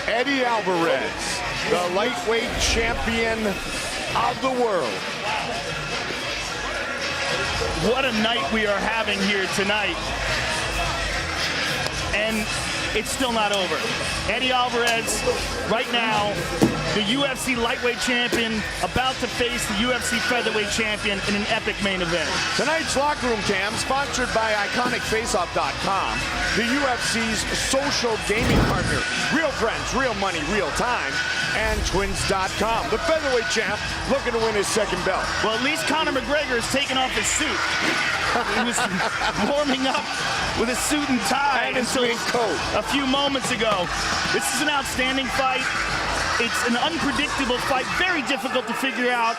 Eddie Alvarez, the lightweight champion of the world. What a night we are having here tonight. And it's still not over. Eddie Alvarez, right now, the UFC lightweight champion, about to face the UFC featherweight champion in an epic main event. Tonight's Locker Room Cam, sponsored by IconicFaceoff.com, the UFC's social gaming partner. Real friends, real money, real time, and Twins.com. The featherweight champ looking to win his second belt. Well, at least Conor McGregor has taken off his suit. He was warming up with a suit and tie and until his coat a few moments ago. This is an outstanding fight. It's an unpredictable fight, very difficult to figure out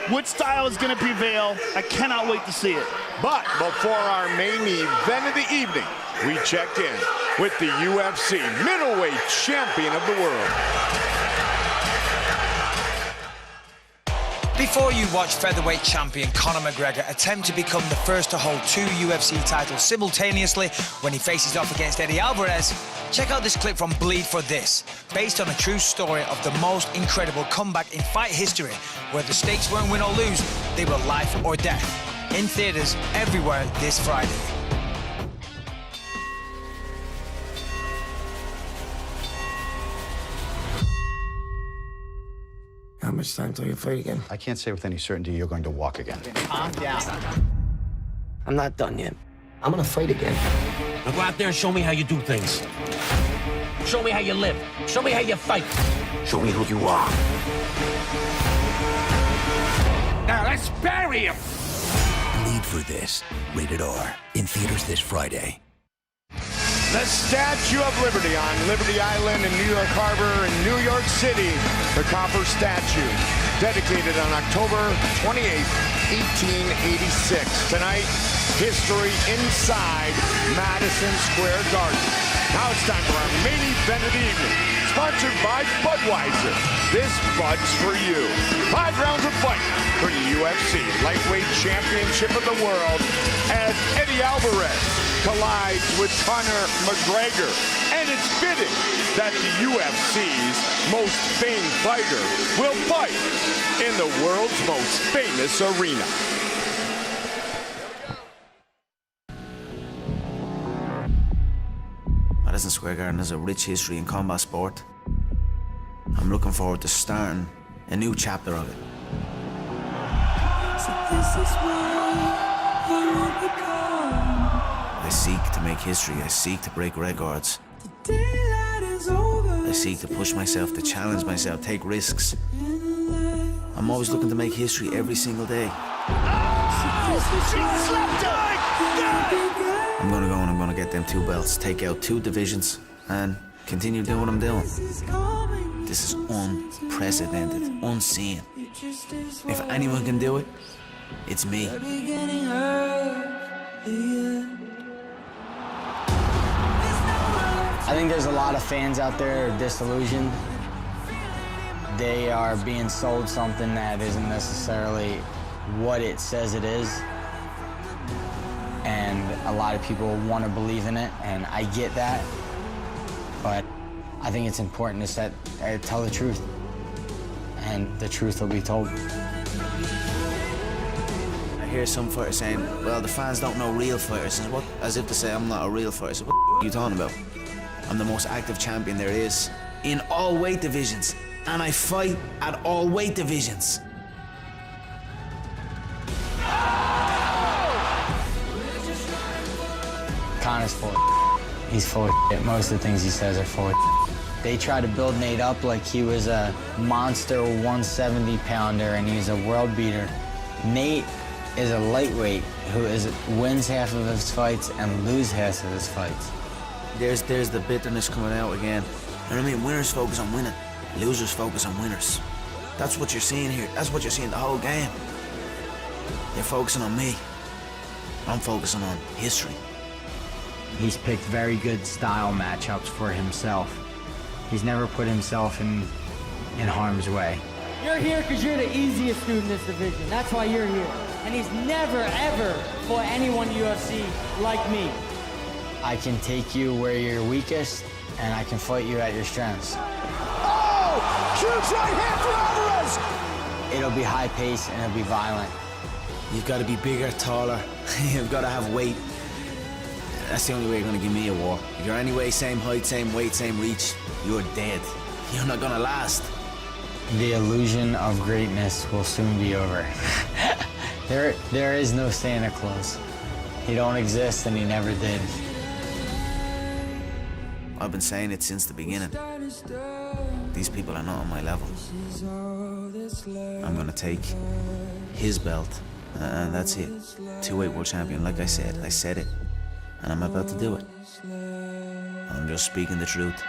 which style is going to prevail. I cannot wait to see it. But before our main event of the evening, we check in with the UFC middleweight champion of the world. Before you watch featherweight champion Conor McGregor attempt to become the first to hold 2 UFC titles simultaneously when he faces off against Eddie Alvarez, check out this clip from Bleed for This, based on a true story of the most incredible comeback in fight history, where the stakes weren't win or lose, they were life or death. In theaters everywhere this Friday. How much time till you fight again? I can't say with any certainty you're going to walk again. Calm down. I'm not done yet. I'm gonna fight again. Now go out there and show me how you do things. Show me how you live. Show me how you fight. Show me who you are. Now let's bury him. Bleed for This. Rated R. In theaters this Friday. The Statue of Liberty on Liberty Island in New York Harbor in New York City. The copper statue, dedicated on October 28, 1886. Tonight, history inside Madison Square Garden. Now it's time for our main event of the evening, sponsored by Budweiser. This Bud's for you. 5 rounds of fight for the UFC Lightweight Championship of the World as Eddie Alvarez collides with Conor McGregor. And it's fitting that the UFC's most famed fighter will fight in the world's most famous arena. Madison Square Garden has a rich history in combat sport. I'm looking forward to starting a new chapter of it. So this is why you will become. I seek to make history. I seek to break records. The daylight is over. I seek to push myself, to challenge myself, take risks. I'm always looking to make history every single day. I'm gonna go and I'm gonna get them 2 belts, take out 2 divisions, and continue doing what I'm doing. This is unprecedented, unseen. If anyone can do it, it's me. I think there's a lot of fans out there who are disillusioned. They are being sold something that isn't necessarily what it says it is. And a lot of people want to believe in it, and I get that. But I think it's important to tell the truth, and the truth will be told. I hear some fighters saying, well, the fans don't know real fighters, as if to say I'm not a real fighter. So what are you talking about? I'm the most active champion there is in all weight divisions, and I fight at all weight divisions. Conor's full of shit. He's full of shit. Most of the things he says are full of shit. They try to build Nate up like he was a monster 170-pounder and he's a world beater. Nate is a lightweight who wins half of his fights and loses half of his fights. There's the bitterness coming out again. You know what I mean? Winners focus on winning. Losers focus on winners. That's what you're seeing here. That's what you're seeing the whole game. They're focusing on me. I'm focusing on history. He's picked very good style matchups for himself. He's never put himself in harm's way. You're here because you're the easiest dude in this division. That's why you're here. And he's never, ever fought anyone in UFC like me. I can take you where you're weakest and I can fight you at your strengths. Oh! Huge right hand for Alvarez! It'll be high pace and it'll be violent. You've got to be bigger, taller. You've got to have weight. That's the only way you're going to give me a war. If you're anyway same height, same weight, same reach, you're dead. You're not going to last. The illusion of greatness will soon be over. There is no Santa Claus. He don't exist and he never did. I've been saying it since the beginning. These people are not on my level. I'm gonna take his belt, and that's it. Two-weight world champion, like I said it, and I'm about to do it. I'm just speaking the truth.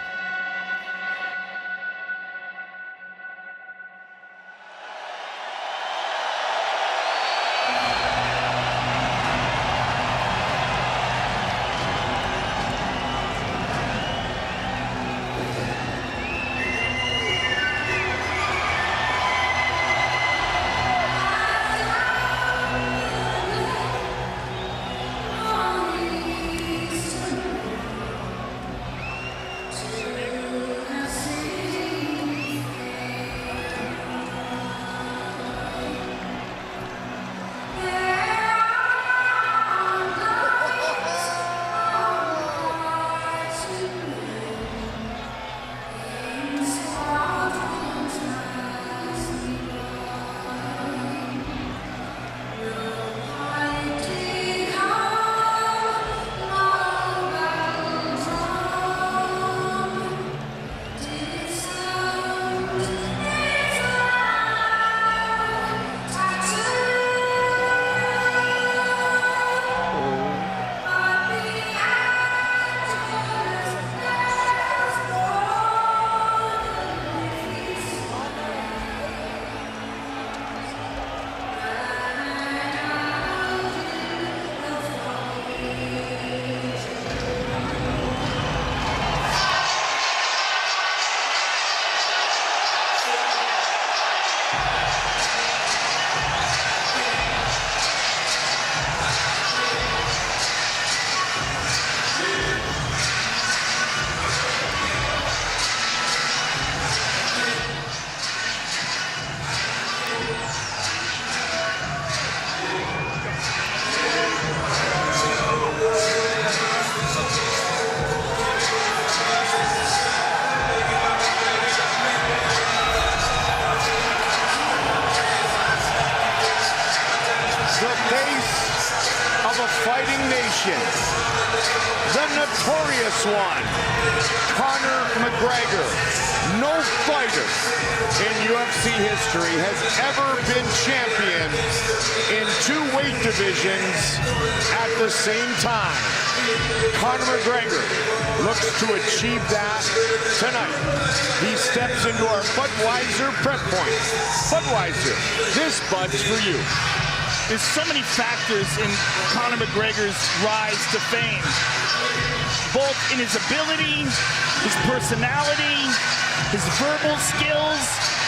The notorious one, Conor McGregor. No fighter in UFC history has ever been champion in two weight divisions at the same time. Conor McGregor looks to achieve that tonight. He steps into our Budweiser prep point. Budweiser, this Bud's for you. There's so many factors in Conor McGregor's rise to fame, both in his ability, his personality, his verbal skills,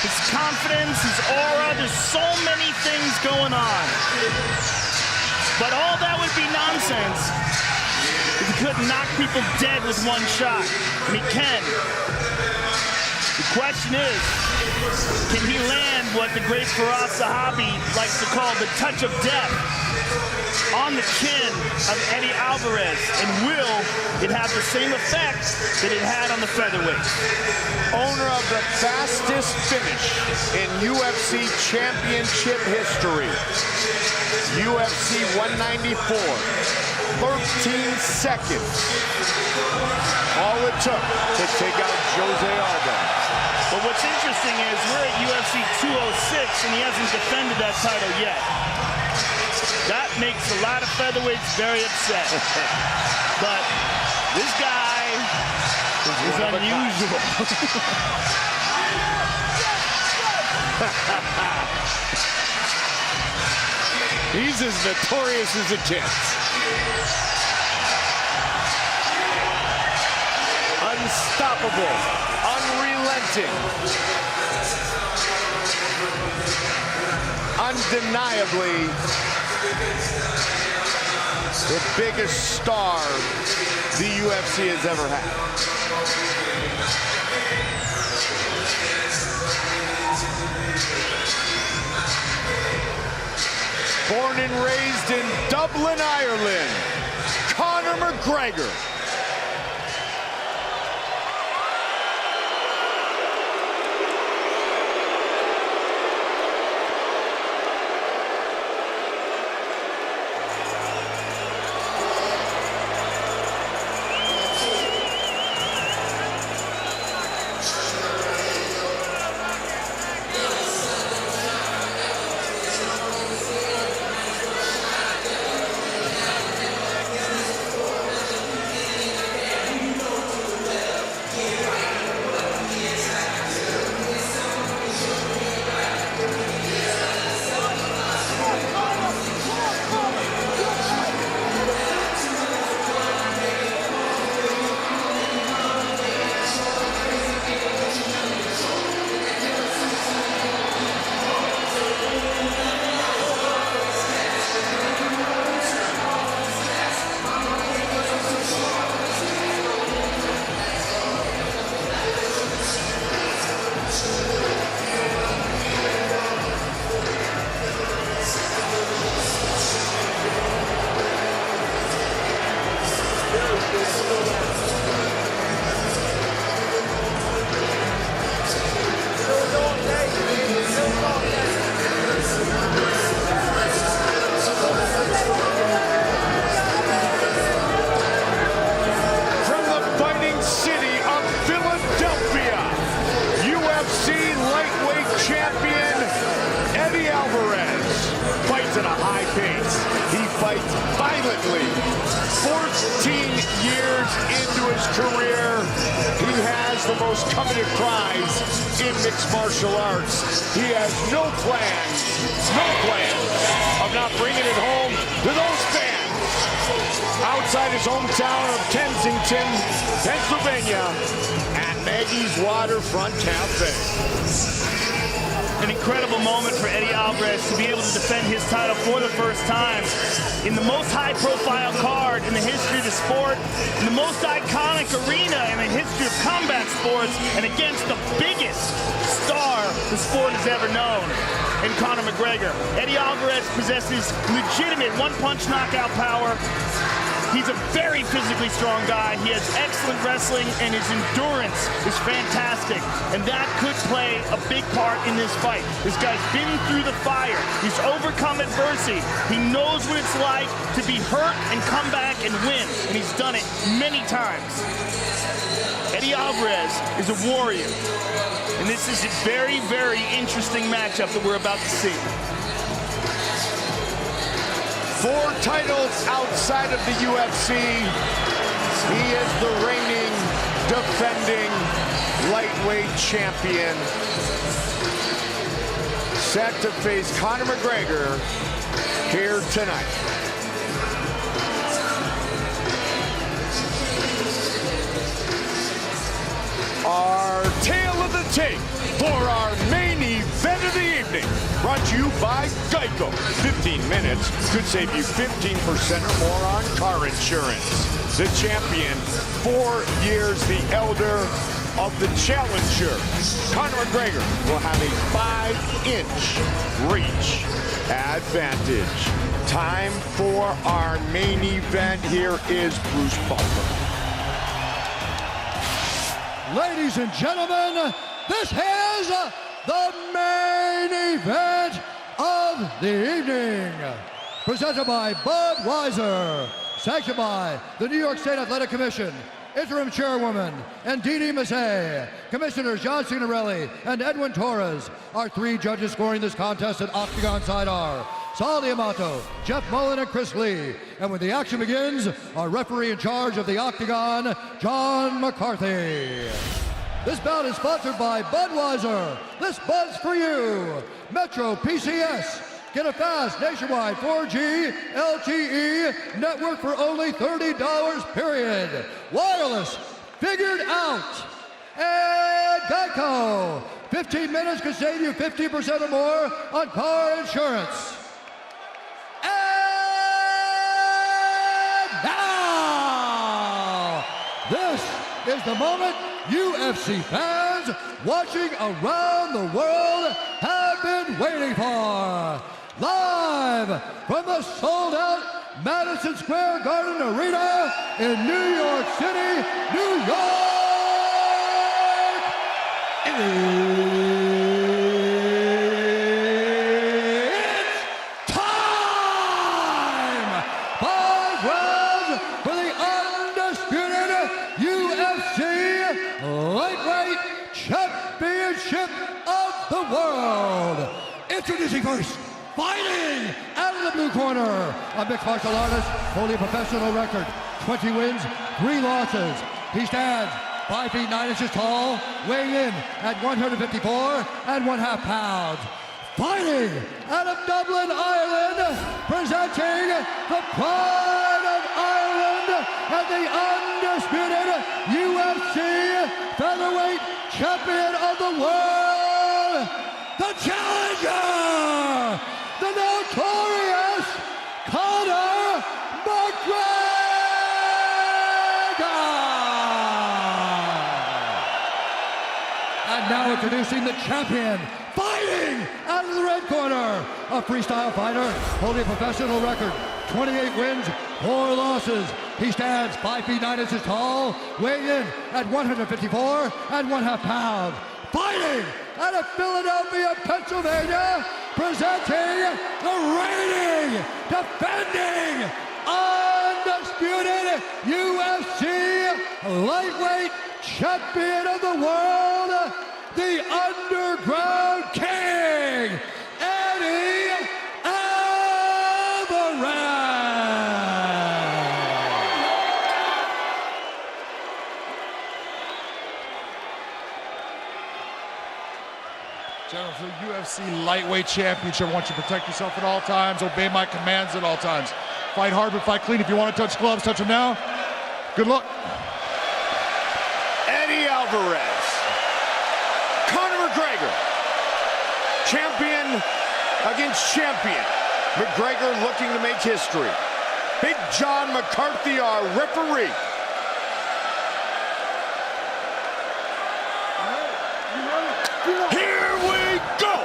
his confidence, his aura. There's so many things going on. But all that would be nonsense if he couldn't knock people dead with one shot. And he can. The question is, can he land what the great Faraz Sahabi likes to call the touch of death on the chin of Eddie Alvarez? And will it have the same effect that it had on the featherweight? Owner of the fastest finish in UFC championship history. UFC 194, 13 seconds. All it took to take out Jose Aldo. But what's interesting is we're at UFC 206 and he hasn't defended that title yet. That makes a lot of featherweights very upset. But this guy is unusual. He's as notorious as it gets. Unstoppable, unrelenting, undeniably the biggest star the UFC has ever had. Born and raised in Dublin, Ireland, Conor McGregor. Alvarez fights at a high pace. He fights violently. 14 years into his career, he has the most coveted prize in mixed martial arts. He has no plans of not bringing it home to those fans outside his hometown of Kensington, Pennsylvania, at Maggie's Waterfront Cafe. An incredible moment for Eddie Alvarez to be able to defend his title for the first time in the most high-profile card in the history of the sport, in the most iconic arena in the history of combat sports, and against the biggest star the sport has ever known, in Conor McGregor. Eddie Alvarez possesses legitimate one-punch knockout power. He's a very physically strong guy. He has excellent wrestling, and his endurance is fantastic. And that could play a big part in this fight. This guy's been through the fire. He's overcome adversity. He knows what it's like to be hurt and come back and win. And he's done it many times. Eddie Alvarez is a warrior. And this is a very, very interesting matchup that we're about to see. 4 titles outside of the UFC. He is the reigning, defending lightweight champion. Set to face Conor McGregor here tonight. Our tale of the tape for our main event of the evening, brought to you by Geico. 15 minutes could save you 15% or more on car insurance. The champion, 4 years the elder of the challenger. Conor McGregor will have a 5-inch reach advantage. Time for our main event. Here is Bruce Buffer. Ladies and gentlemen, this is the main event of the evening. Presented by Budweiser. Sanctioned by the New York State Athletic Commission. Interim Chairwoman, Ndidi Massey. Commissioners John Signorelli and Edwin Torres. Our 3 judges scoring this contest at Octagon side are Saul D'Amato, Jeff Mullen, and Chris Lee. And when the action begins, our referee in charge of the Octagon, John McCarthy. This bout is sponsored by Budweiser. This Bud's for you. Metro PCS. Get a fast nationwide 4G LTE network for only $30, period. Wireless, figured out. And Geico. 15 minutes could save you 50% or more on car insurance. And is the moment UFC fans watching around the world have been waiting for. Live from the sold-out Madison Square Garden Arena in New York City, New York. It's time! 5 rounds for the undisputed UFC Lightweight Championship of the World. Introducing first, fighting out of the blue corner, a mixed martial artist, holding a professional record, 20 wins, 3 losses. He stands 5 feet 9 inches tall, weighing in at 154.5 pounds. Fighting out of Dublin, Ireland, presenting the pride of Ireland and the undisputed UFC featherweight champion of the world, the challenger, the notorious Conor McGregor! And now introducing the champion, fighting out of the red corner, a freestyle fighter holding a professional record, 28 wins, 4 losses. He stands 5 feet 9 inches tall, weighing in at 154.5 pounds. Fighting out of Philadelphia, Pennsylvania, presenting the reigning, defending, undisputed UFC lightweight champion of the world, the Underground King, Eddie Alvarez. General, for the UFC Lightweight Championship, I want you to protect yourself at all times, obey my commands at all times. Fight hard but fight clean. If you want to touch gloves, touch them now. Good luck. Eddie Alvarez, Conor McGregor, champion against champion. McGregor looking to make history. Big John McCarthy, our referee. Here we go!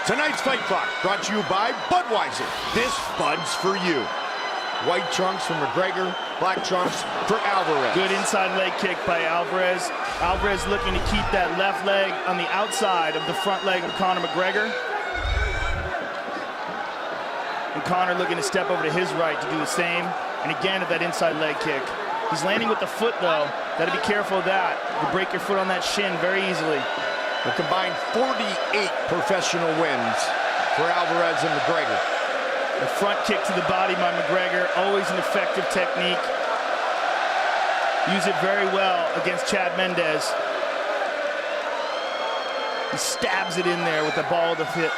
Tonight's Fight Clock brought to you by Budweiser. This Bud's for you. White trunks for McGregor, black trunks for Alvarez. Good inside leg kick by Alvarez. Alvarez looking to keep that left leg on the outside of the front leg of Conor McGregor. And Conor looking to step over to his right to do the same. And again at that inside leg kick. He's landing with the foot though. Gotta be careful of that. You can break your foot on that shin very easily. A combined 48 professional wins for Alvarez and McGregor. The front kick to the body by McGregor, always an effective technique. Use it very well against Chad Mendes. He stabs it in there with the ball of the foot.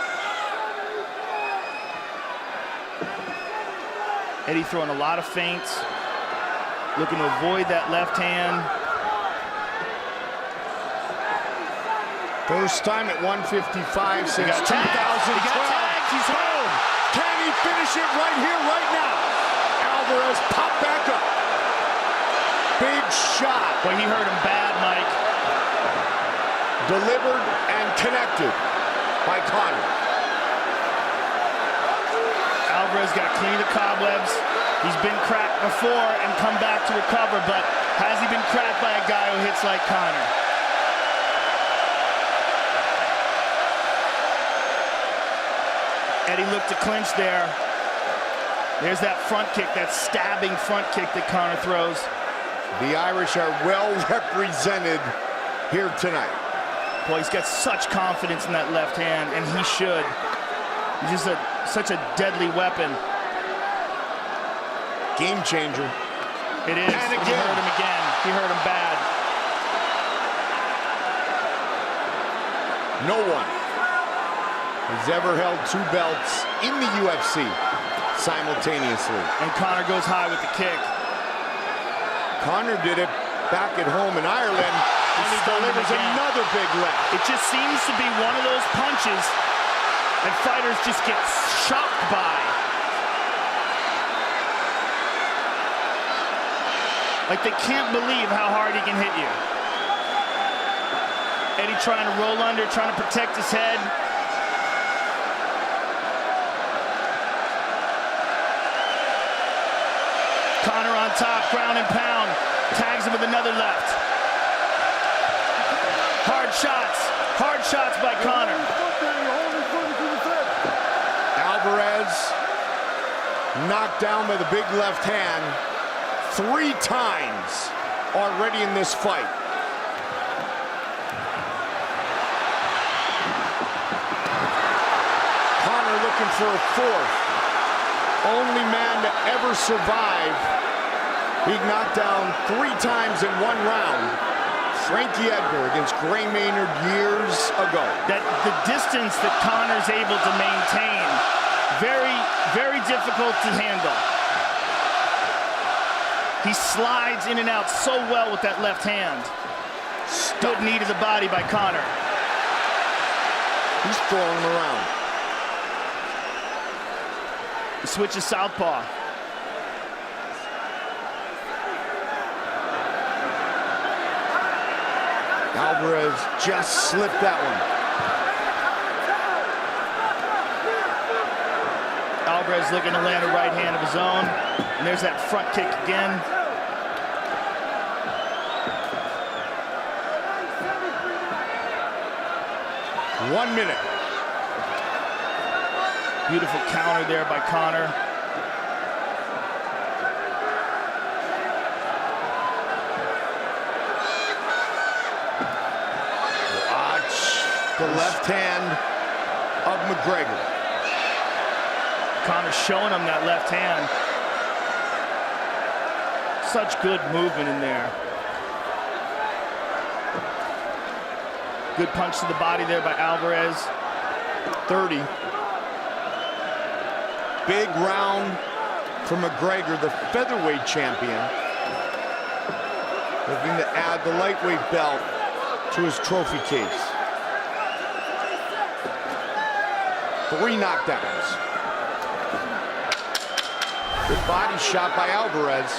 Eddie throwing a lot of feints, looking to avoid that left hand. First time at 155 since 2012. He's home. Can he finish it right here, right now? Alvarez pop back up. Big shot. Boy, he hurt him bad, Mike. Delivered and connected by Conor. Alvarez got to clean the cobwebs. He's been cracked before and come back to recover, but has he been cracked by a guy who hits like Conor? Eddie looked to clinch there. There's that front kick, that stabbing front kick that Conor throws. The Irish are well represented here tonight. Boy, he's got such confidence in that left hand, and he should. He's just such a deadly weapon. Game changer. It is. And again. He hurt him again. He hurt him bad. No one has ever held 2 belts in the UFC simultaneously. And Conor goes high with the kick. Conor did it back at home in Ireland, and he delivers another big left. It just seems to be one of those punches that fighters just get shocked by. Like they can't believe how hard he can hit you. Eddie trying to roll under, trying to protect his head. Conor on top, ground and pound. Tags him with another left. Hard shots by Conor. Alvarez knocked down by the big left hand 3 times already in this fight. Conor looking for a 4th. Only man to ever survive being knocked down 3 times in 1 round. Frankie Edgar against Gray Maynard years ago. That the distance that Conor's able to maintain, very, very difficult to handle. He slides in and out so well with that left hand. Good knee to the body by Conor. He's throwing him around. He switches southpaw. Alvarez just slipped that one. Alvarez looking to land a right hand of his own. And there's that front kick again. One minute. Beautiful counter there by Conor. Watch the left hand of McGregor. Conor showing him that left hand. Such good movement in there. Good punch to the body there by Alvarez. 30. Big round for McGregor, the featherweight champion. Looking to add the lightweight belt to his trophy case. 3 knockdowns. Good body shot by Alvarez.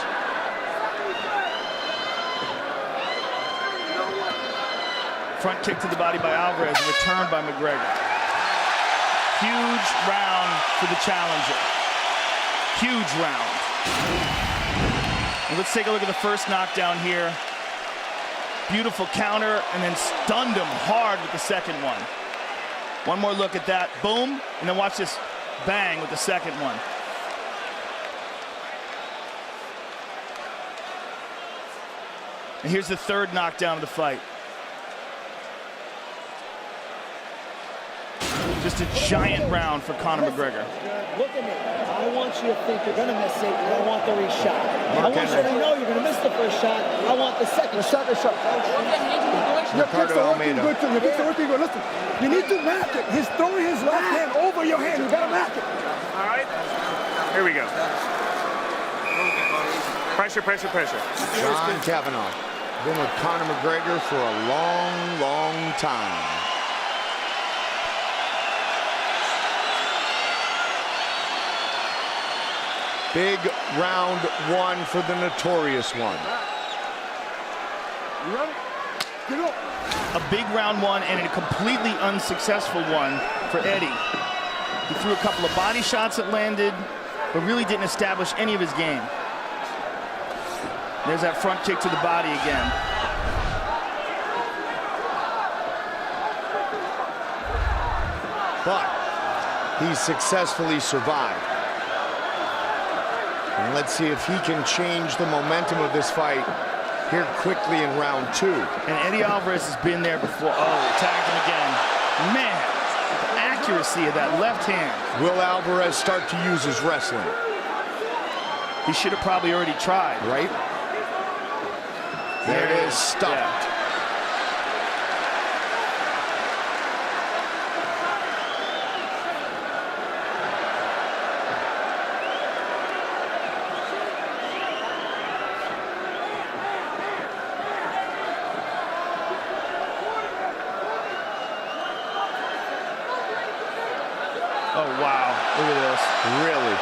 Front kick to the body by Alvarez, and returned by McGregor. Huge round for the challenger. Huge round. And let's take a look at the first knockdown here. Beautiful counter, and then stunned him hard with the second one. One more look at that. Boom, and then watch this bang with the second one. And here's the third knockdown of the fight. Just a giant round for Conor McGregor. Look at me. I want you to think you're going to miss it. I want the reshot. I want you to know you're going to miss the first shot. I want the second shot. Your kicks are working good too. Your kicks are working good. Listen, you need to match it. He's throwing his left hand over your hand. You got to match it. All right. Here we go. Pressure, pressure, pressure. John Kavanaugh. Been with Conor McGregor for a long, long time. Big round 1 for the notorious one. You ready? Get up. A big round 1 and a completely unsuccessful one for Eddie. He threw a couple of body shots that landed, but really didn't establish any of his game. There's that front kick to the body again. But he successfully survived. And let's see if he can change the momentum of this fight here quickly in round 2. And Eddie Alvarez has been there before. Oh, tagged him again. Man, the accuracy of that left hand. Will Alvarez start to use his wrestling? He should have probably already tried. Right? There it is, stuffed. Yeah. Oh, wow. Look at this. Really?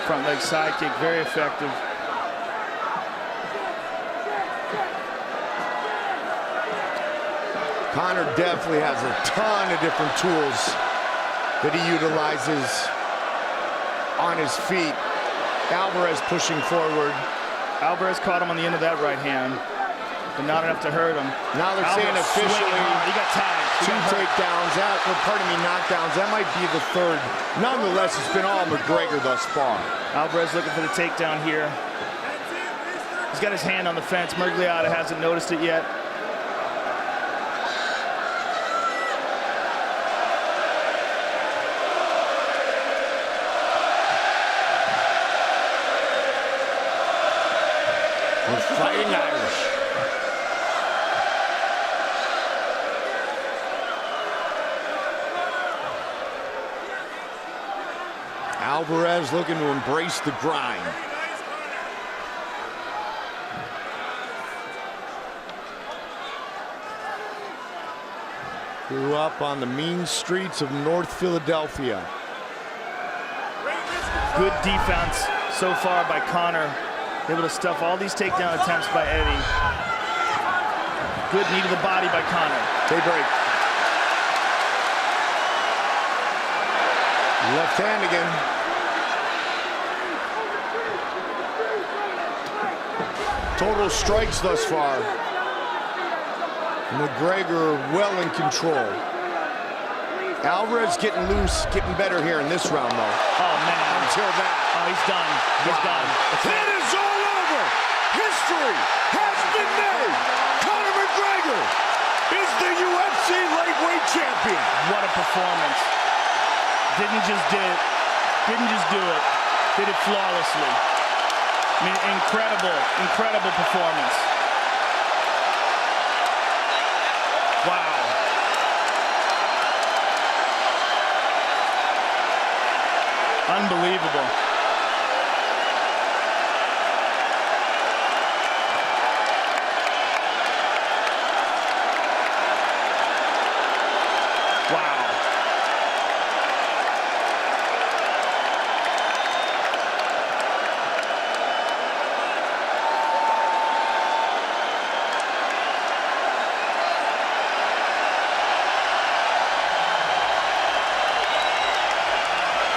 front leg side kick, very effective. Conor definitely has a ton of different tools that he utilizes on his feet. Alvarez pushing forward. Alvarez caught him on the end of that right hand, but not enough to hurt him. Now they're saying officially he got tagged. Two takedowns, knockdowns. That might be the third. Nonetheless, it's been all McGregor thus far. Alvarez looking for the takedown here. He's got his hand on the fence. Miragliotta hasn't noticed it yet. We're fighting Irish. Alvarez looking to embrace the grind. Grew up on the mean streets of North Philadelphia. Good defense so far by Conor. Able to stuff all these takedown attempts by Eddie. Good knee to the body by Conor. They break. Left hand again. Total strikes thus far. McGregor well in control. Alvarez getting loose, getting better here in this round, though. Oh, man. Until that. Oh, he's done. He's done. It is all over. History has been made. Conor McGregor is the UFC lightweight champion. What a performance. Didn't just do it. Did it flawlessly. I mean, incredible performance. Wow. Unbelievable. Wow.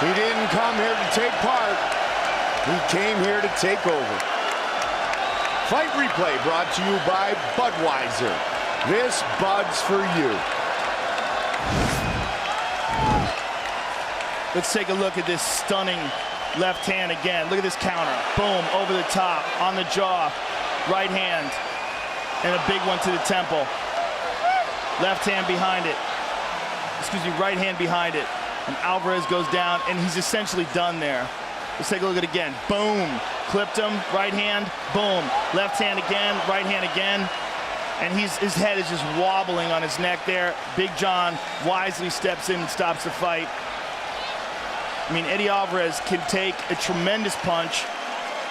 He didn't come here to take part. He came here to take over. Fight replay brought to you by Budweiser. This Bud's for you. Let's take a look at this stunning left hand again. Look at this counter. Boom, over the top, on the jaw. Right hand, and a big one to the temple. Left hand behind it. Excuse me, right hand behind it. And Alvarez goes down, and he's essentially done there. Let's take a look at it again. Boom. Clipped him. Right hand. Boom. Left hand again. Right hand again. And his head is just wobbling on his neck there. Big John wisely steps in and stops the fight. I mean, Eddie Alvarez can take a tremendous punch.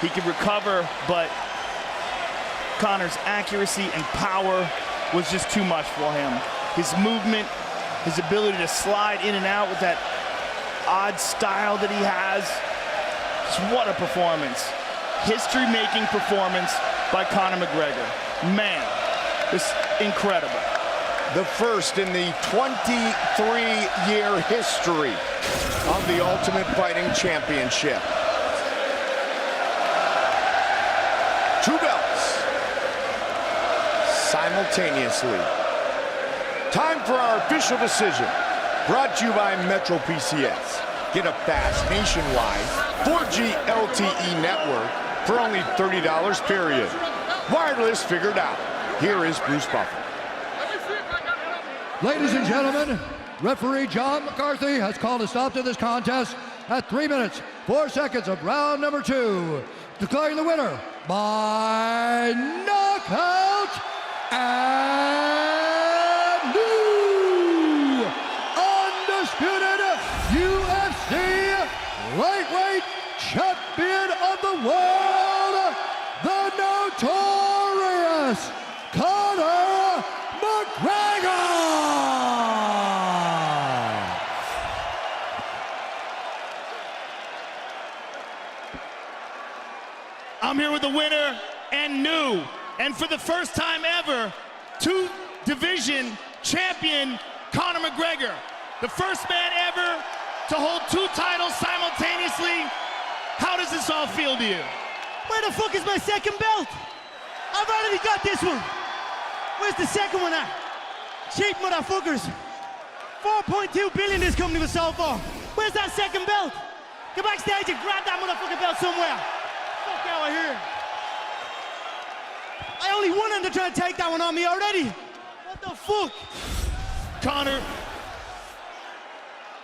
He can recover, but Conor's accuracy and power was just too much for him. His movement, his ability to slide in and out with that odd style that he has. Just what a performance. History-making performance by Conor McGregor. Man, this is incredible. The first in the 23-year history of the Ultimate Fighting Championship. Two belts simultaneously. Time for our official decision. Brought to you by Metro PCS. Get a fast nationwide 4G LTE network for only $30 period. Wireless figured out. Here is Bruce Buffer. Ladies and gentlemen, referee John McCarthy has called a stop to this contest at 3 minutes, 4 seconds of round number 2. Declaring the winner by knockout and new undisputed UFC lightweight champion of the world, the notorious Conor McGregor! I'm here with the winner and new, and for the first time ever, two-division champion, Conor McGregor. The first man ever to hold 2 titles simultaneously. How does this all feel to you? Where the fuck is my second belt? I've already got this one. Where's the second one at? Cheap motherfuckers. 4.2 billion this company was sold for. Where's that second belt? Go backstage and grab that motherfucking belt somewhere. Fuck out of here. I only won and they're trying to take that one on me already. What the fuck? Conor,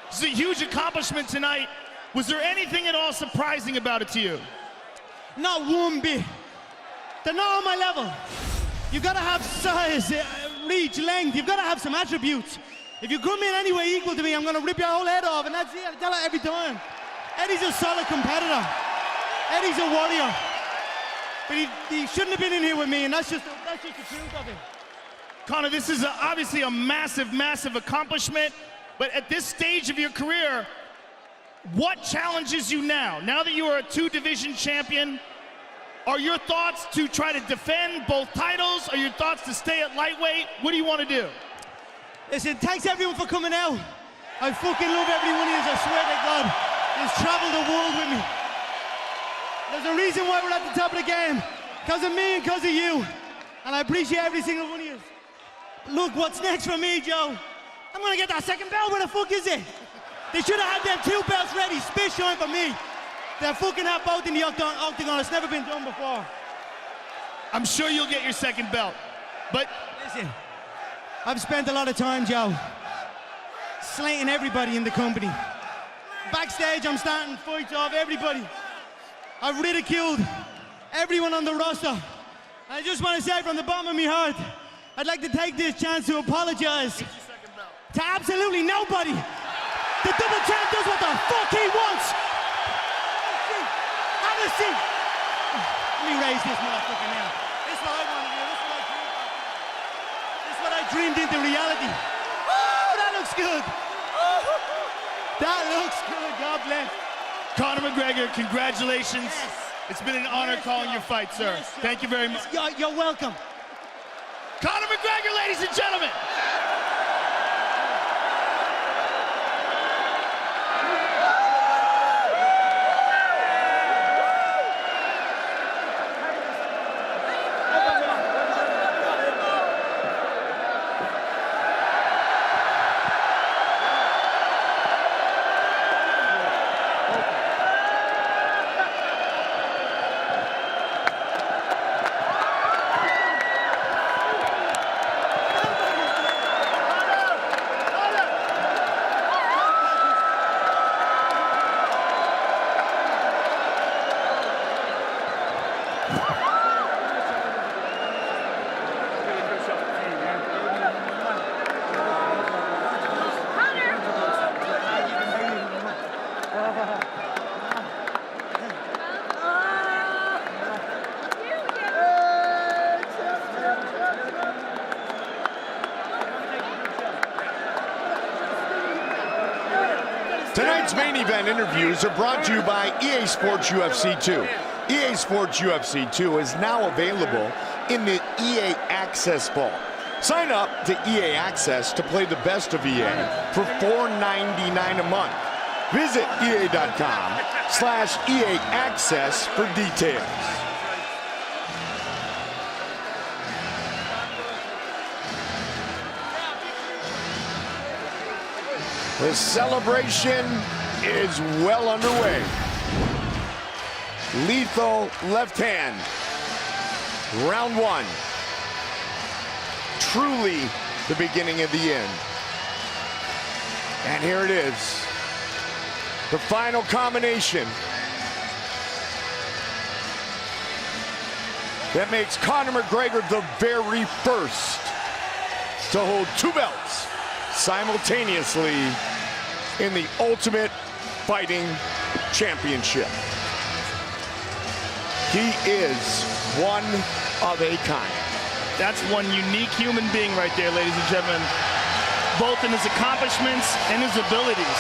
it's a huge accomplishment tonight. Was there anything at all surprising about it to you? Not one bit. They're not on my level. You've got to have size, reach, length. You've got to have some attributes. If you come in any way equal to me, I'm going to rip your whole head off, and that's it. I tell her every time. Eddie's a solid competitor. Eddie's a warrior. But he shouldn't have been in here with me, and that's just the truth of it. Conor, this is obviously a massive, massive accomplishment, but at this stage of your career, what challenges you now? Now that you are a 2-division champion, are your thoughts to try to defend both titles? Are your thoughts to stay at lightweight? What do you want to do? Listen, thanks everyone for coming out. I fucking love every one of you, I swear to God. He's traveled the world with me. There's a reason why we're at the top of the game. Because of me and because of you. And I appreciate every single one of you. Look, what's next for me, Joe? I'm gonna get that second belt. Where the fuck is it? They should have had them 2 belts ready, spit shine for me. They fucking have both in the octagon. It's never been done before. I'm sure you'll get your second belt, but... Listen, I've spent a lot of time, Joe, slating everybody in the company. Backstage, I'm starting fights off everybody. I've ridiculed everyone on the roster. I just want to say from the bottom of my heart, I'd like to take this chance to apologize to absolutely nobody. The double champ does what the fuck he wants. Have a seat. Let me raise this motherfucker now. This is what I want to do. This is what I dreamed into reality. Oh, that looks good. That looks good. God bless. Conor McGregor, congratulations. Yes. It's been an honor calling your fight, sir. Yes, thank you very much. You're welcome. Conor McGregor, ladies and gentlemen. Tonight's main event interviews are brought to you by EA Sports UFC 2. EA Sports UFC 2 is now available in the EA Access Ball. Sign up to EA Access to play the best of EA for $4.99 a month. Visit EA.com/EA Access for details. The celebration is well underway. Lethal left hand. Round 1. Truly the beginning of the end. And here it is. The final combination that makes Conor McGregor the very first to hold 2 belts simultaneously in the Ultimate Fighting Championship. He is one of a kind. That's one unique human being right there, ladies and gentlemen, both in his accomplishments and his abilities.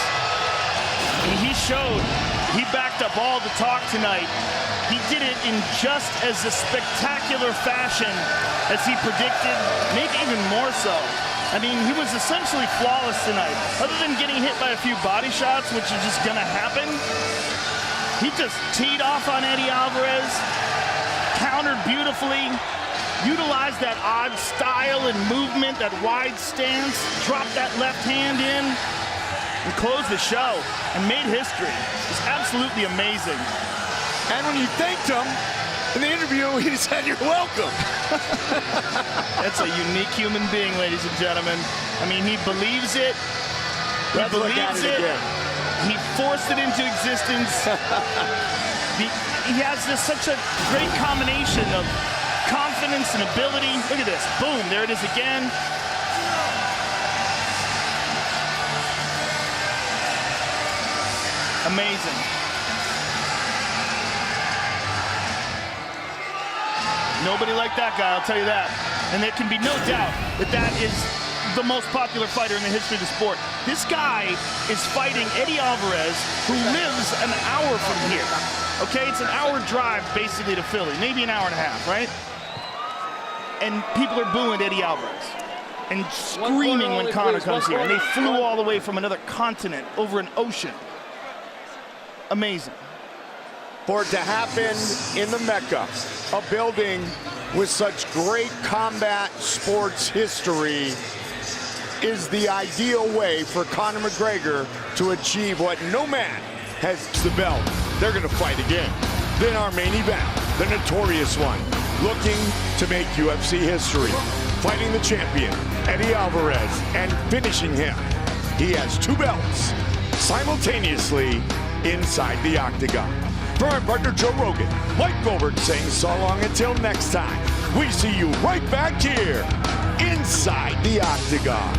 And he showed He backed up all the talk tonight. He did it in just as a spectacular fashion as he predicted, maybe even more so. I mean, he was essentially flawless tonight. Other than getting hit by a few body shots, which is just gonna happen, he just teed off on Eddie Alvarez, countered beautifully, utilized that odd style and movement, that wide stance, dropped that left hand in, and closed the show and made history. It's absolutely amazing. And when you thanked him in the interview, he said, "You're welcome." That's a unique human being, ladies and gentlemen. I mean, he believes it. He believes it. He forced it into existence. He has such a great combination of confidence and ability. Look at this. Boom, there it is again. Amazing. Nobody like that guy, I'll tell you that. And there can be no doubt that that is the most popular fighter in the history of the sport. This guy is fighting Eddie Alvarez, who lives an hour from here. Okay, it's an hour drive basically to Philly, maybe an hour and a half, right? And people are booing Eddie Alvarez and screaming when Conor comes here. And they flew all the way from another continent, over an ocean. Amazing. For it to happen in the Mecca, a building with such great combat sports history, is the ideal way for Conor McGregor to achieve what no man has the belt. They're going to fight again. Then our main event, the notorious one, looking to make UFC history, fighting the champion, Eddie Alvarez, and finishing him. He has 2 belts simultaneously inside the octagon. For my partner Joe Rogan, Mike Goldberg saying so long until next time. We see you right back here inside the octagon.